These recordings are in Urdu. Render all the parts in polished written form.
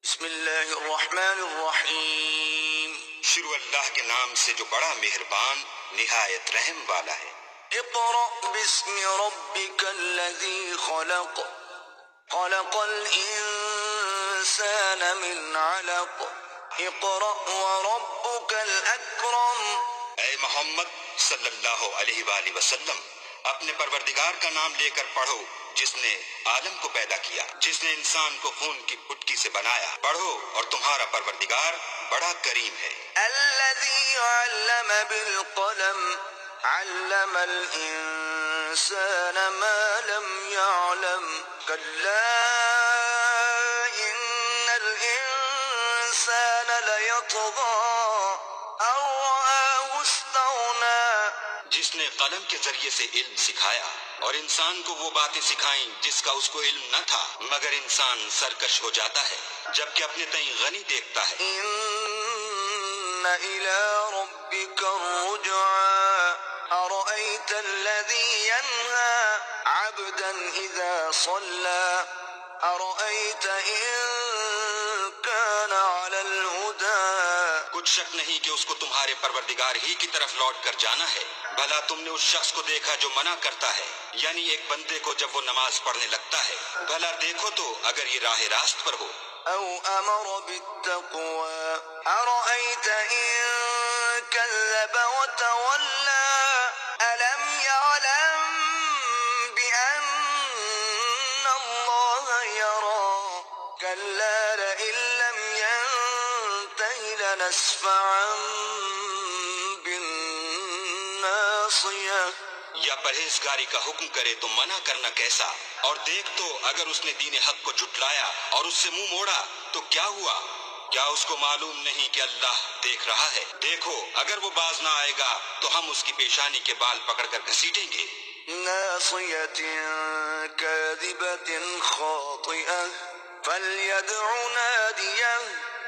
بسم اللہ الرحمن الرحیم۔ شروع اللہ کے نام سے جو بڑا مہربان نہایت رحم والا ہے۔ اقرأ باسم ربک الذی خلق خلق الانسان من علق اقرأ وربک الاکرم۔ اے محمد صلی اللہ علیہ وآلہ وسلم، اپنے پروردگار کا نام لے کر پڑھو جس نے عالم کو پیدا کیا، جس نے انسان کو خون کی پٹکی سے بنایا۔ پڑھو اور تمہارا پروردگار بڑا کریم ہے۔ الذی علم بالقلم علم الانسان ما لم يعلم كلا ان الانسان ليطغى ان رآه استغنى۔ جس نے قلم کے ذریعے سے علم سکھایا اور انسان کو وہ باتیں سکھائیں جس کا اس کو علم نہ تھا، مگر انسان سرکش ہو جاتا ہے جبکہ اپنے تئیں غنی دیکھتا ہے۔ ان الى ربك الرجعى ارأيت الذي ينهى عبدا اذا صلى ارأيت ان كان على الهدى۔ کچھ شک نہیں کہ اس کو تمہارے پروردگار ہی کی طرف لوٹ کر جانا ہے۔ بھلا تم نے اس شخص کو دیکھا جو منع کرتا ہے، یعنی ایک بندے کو جب وہ نماز پڑھنے لگتا ہے۔ بھلا دیکھو تو اگر یہ راہ راست پر ہو۔ او امر بالتقوى ارأيت ان كذب وتولى الم يعلم بان الله يرى كلا لئن لم ينته لنسفعا بالناصية۔ یا پرہیزگاری کا حکم کرے تو منع کرنا کیسا؟ اور دیکھ تو اگر اس نے دین حق کو جھٹلایا اور اس سے منہ موڑا تو کیا ہوا؟ کیا اس کو معلوم نہیں کہ اللہ دیکھ رہا ہے؟ دیکھو اگر وہ باز نہ آئے گا تو ہم اس کی پیشانی کے بال پکڑ کر گھسیٹیں گے۔ ناصية كاذبة خاطئة فليدع ناديه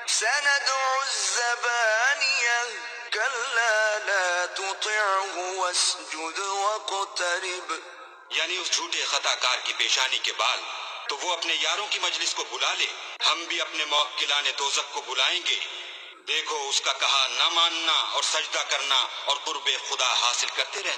سندع الزبانية كلا لا تطعه واسجد واقترب۔ یعنی اس جھوٹے خطا کار کی پیشانی کے بال، تو وہ اپنے یاروں کی مجلس کو بلا لے، ہم بھی اپنے موکلان دوزخ کو بلائیں گے۔ دیکھو اس کا کہا نہ ماننا اور سجدہ کرنا اور قرب خدا حاصل کرتے رہنا۔